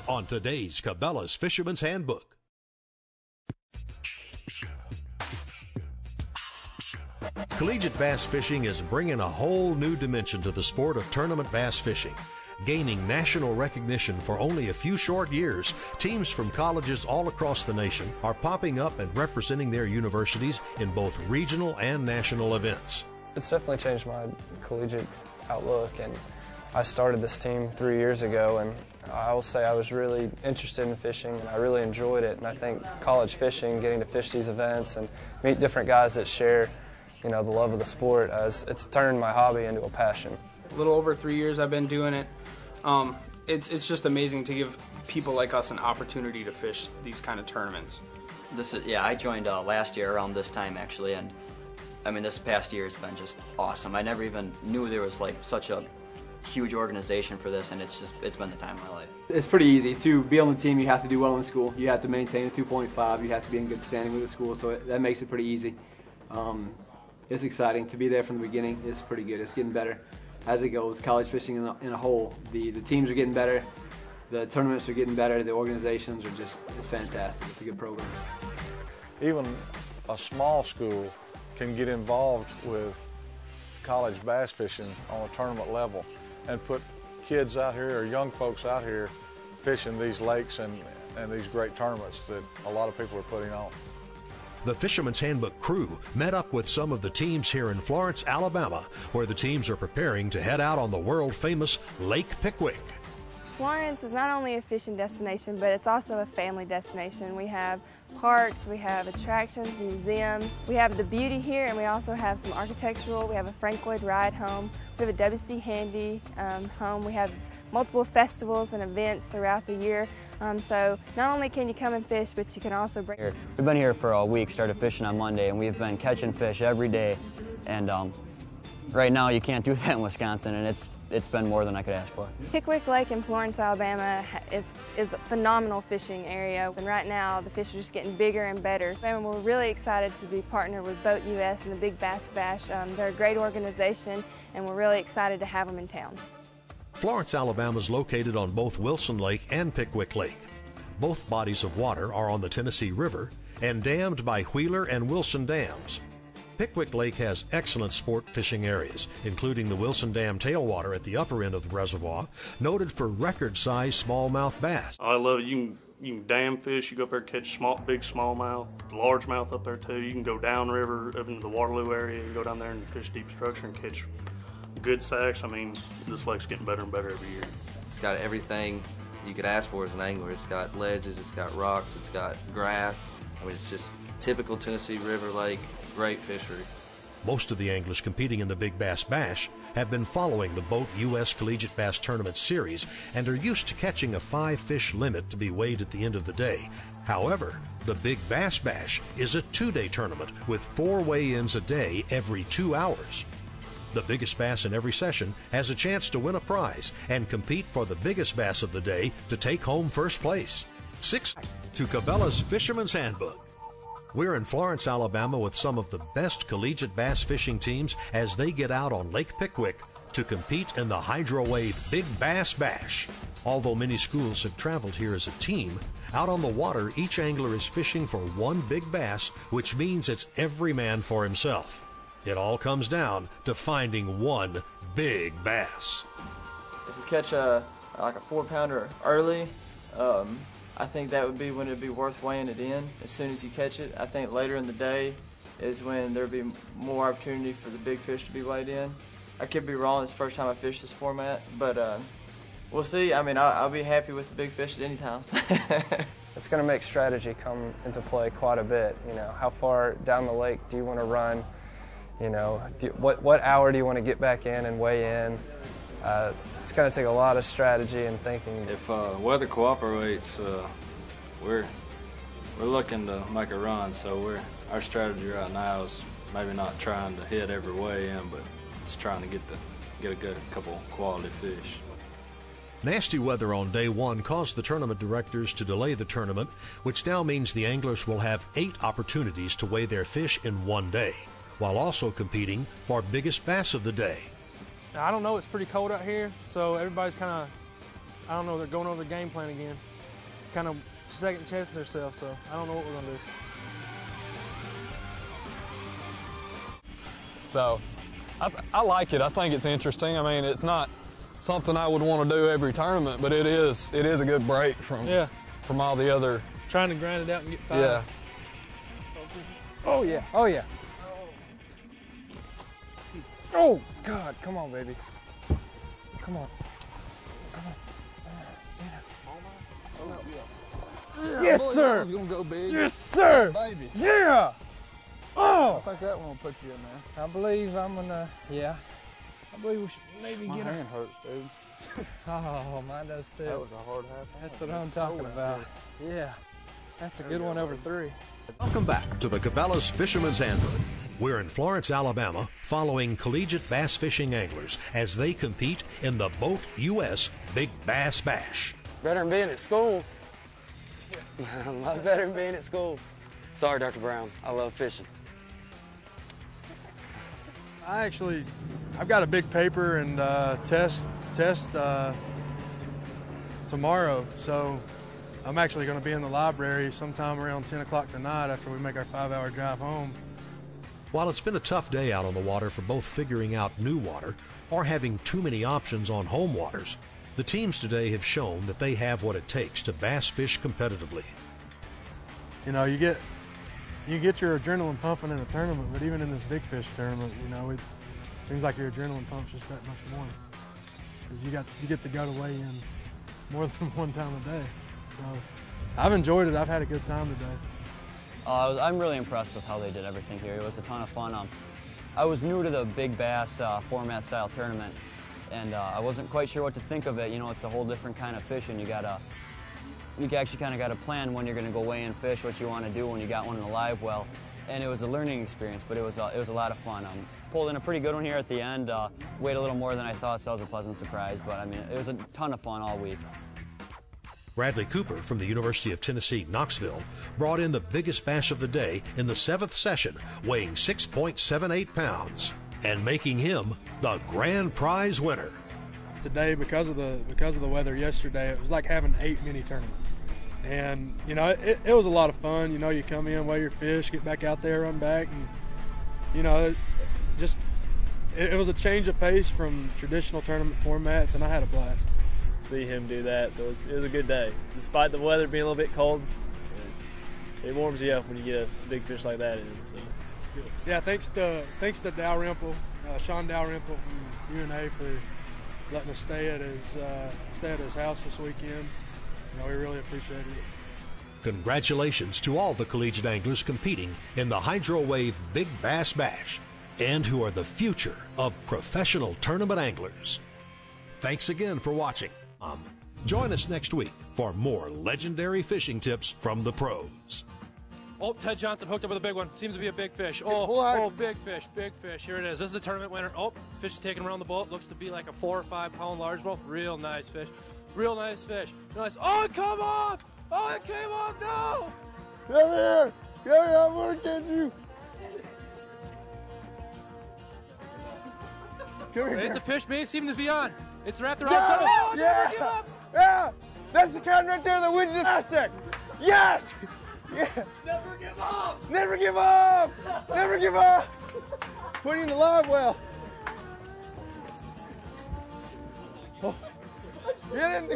on today's Cabela's Fisherman's Handbook. Collegiate bass fishing is bringing a whole new dimension to the sport of tournament bass fishing. Gaining national recognition for only a few short years, teams from colleges all across the nation are popping up and representing their universities in both regional and national events. It's definitely changed my collegiate outlook, and I started this team 3 years ago, and I will say I was really interested in fishing and I really enjoyed it. And I think college fishing, getting to fish these events and meet different guys that share, the love of the sport, it's turned my hobby into a passion. A little over 3 years I've been doing it. It's just amazing to give people like us an opportunity to fish these kind of tournaments. I joined last year around this time actually, and I mean this past year has been just awesome. I never even knew there was like such a huge organization for this, and it's been the time of my life. It's pretty easy. To be on the team, you have to do well in school. You have to maintain a 2.5. You have to be in good standing with the school, so that makes it pretty easy. It's exciting to be there from the beginning. It's pretty good. It's getting better as it goes. College fishing in a whole, the teams are getting better, the tournaments are getting better, the organizations are it's fantastic. It's a good program. Even a small school can get involved with college bass fishing on a tournament level and put kids out here or young folks out here fishing these lakes and these great tournaments that a lot of people are putting on. The Fisherman's Handbook crew met up with some of the teams here in Florence, Alabama, where the teams are preparing to head out on the world-famous Lake Pickwick. Florence is not only a fishing destination, but it's also a family destination. We have parks, we have attractions, museums. We have the beauty here, and we also have some architectural. We have a Frank Lloyd ride home. We have a WC Handy home. We have multiple festivals and events throughout the year. So not only can you come and fish, but you can also bring... We've been here for a week, started fishing on Monday, and we've been catching fish every day. And right now you can't do that in Wisconsin, and it's been more than I could ask for. Pickwick Lake in Florence, Alabama is a phenomenal fishing area, and right now the fish are just getting bigger and better. And we're really excited to be partnered with Boat US and the Big Bass Bash. They're a great organization, and we're really excited to have them in town. Florence, Alabama is located on both Wilson Lake and Pickwick Lake. Both bodies of water are on the Tennessee River and dammed by Wheeler and Wilson Dams. Pickwick Lake has excellent sport fishing areas, including the Wilson Dam tailwater at the upper end of the reservoir, noted for record-sized smallmouth bass. I love it. You can dam fish. You go up there and catch big smallmouth, largemouth up there too. You can go downriver up into the Waterloo area and go down there and fish deep structure and catch good sacks. I mean, this lake's getting better and better every year. It's got everything you could ask for as an angler. It's got ledges, it's got rocks, it's got grass. I mean, it's just typical Tennessee River lake, great fishery. Most of the anglers competing in the Big Bass Bash have been following the Boat US Collegiate Bass Tournament Series and are used to catching a 5-fish limit to be weighed at the end of the day. However, the Big Bass Bash is a 2-day tournament with 4 weigh-ins a day every 2 hours. The biggest bass in every session has a chance to win a prize and compete for the biggest bass of the day to take home first place. 6 to Cabela's Fisherman's Handbook. We're in Florence, Alabama with some of the best collegiate bass fishing teams as they get out on Lake Pickwick to compete in the Hydro Wave Big Bass Bash. Although many schools have traveled here as a team, out on the water each angler is fishing for one big bass, which means it's every man for himself. It all comes down to finding one big bass. If you catch like a 4-pounder early, I think that would be when it'd be worth weighing it in as soon as you catch it. I think later in the day is when there'd be more opportunity for the big fish to be weighed in. I could be wrong, it's the first time I fished this format, but we'll see. I mean, I'll be happy with the big fish at any time. It's going to make strategy come into play quite a bit. How far down the lake do you want to run? What hour do you want to get back in and weigh in? It's going to take a lot of strategy and thinking. If weather cooperates, we're looking to make a run. So our strategy right now is maybe not trying to hit every weigh in, but just trying to get a good couple quality fish. Nasty weather on day 1 caused the tournament directors to delay the tournament, which now means the anglers will have 8 opportunities to weigh their fish in one day, while also competing for biggest bass of the day. Now, I don't know, it's pretty cold out here, so everybody's kind of, I don't know, they're going over the game plan again. kind of second chance ourselves, so I don't know what we're going to do. So I like it. I think it's interesting. I mean, it's not something I would want to do every tournament, but it is a good break from all the other. Trying to grind it out and get five. Yeah. Oh yeah. Oh yeah. Oh God! Come on, baby. Come on. Come on. Yes, sir. Gonna go big. Yes, sir. Baby. Yeah. Oh. I think that one will put you in there. I believe I'm gonna. Yeah. I believe we should maybe My get hand hurts, dude. Oh, mine does too. That was a hard half. That's what I'm talking about. Yeah. That's a good one over 3. Welcome back to the Cabela's Fisherman's Handbook. We're in Florence, Alabama, following collegiate bass fishing anglers as they compete in the Boat US Big Bass Bash. Better than being at school. A lot better than being at school. Sorry, Dr. Brown. I love fishing. I've got a big paper and test tomorrow, so I'm actually going to be in the library sometime around 10 o'clock tonight after we make our 5-hour drive home. While it's been a tough day out on the water for both figuring out new water or having too many options on home waters, the teams today have shown that they have what it takes to bass fish competitively. You know, you get your adrenaline pumping in a tournament, but even in this big fish tournament, you know, it seems like your adrenaline pump's just that much more. Because you get to go to weigh in more than one time a day. So I've enjoyed it. I've had a good time today. I'm really impressed with how they did everything here. It was a ton of fun. I was new to the Big Bass format style tournament, and I wasn't quite sure what to think of it. You know, it's a whole different kind of fishing. You actually kind of got to plan when you're going to go weigh in fish, what you want to do when you got one in a live well. And it was a learning experience, but it was a lot of fun. Pulled in a pretty good one here at the end. Weighed a little more than I thought, so it was a pleasant surprise. But I mean, it was a ton of fun all week. Bradley Cooper from the University of Tennessee, Knoxville, brought in the biggest bass of the day in the 7th session, weighing 6.78 pounds, and making him the grand prize winner. Today, because of the weather yesterday, it was like having 8 mini tournaments. And, you know, it was a lot of fun. You know, you come in, weigh your fish, get back out there, run back, and, you know, it was a change of pace from traditional tournament formats, and I had a blast. See him do that, so it was a good day. Despite the weather being a little bit cold, it warms you up when you get a big fish like that in. So. Yeah, thanks to Dalrymple, Sean Dalrymple from UNA for letting us stay at his house this weekend. You know, we really appreciated it. Congratulations to all the collegiate anglers competing in the Hydrowave Big Bass Bash and who are the future of professional tournament anglers. Thanks again for watching. Join us next week for more legendary fishing tips from the pros. Oh, Ted Johnson hooked up with a big one. Seems to be a big fish. Oh, big fish, big fish. Here it is. This is the tournament winner. Oh, fish is taking around the boat. Looks to be like a 4 or 5 pound largemouth. Real nice fish. Real nice fish. Nice. Oh, it come off. Oh, it came off. No. Come here. Come here. I'm going to catch you. Come here. Wait, the fish may seem to be on. It's wrapped around. Yeah, Oh, yeah, never give up. Yeah. That's the kind right there that wins the last sec. Yes. Yeah. Never give up. Never give up. Never give up. Put you in the live well. Oh. Get in the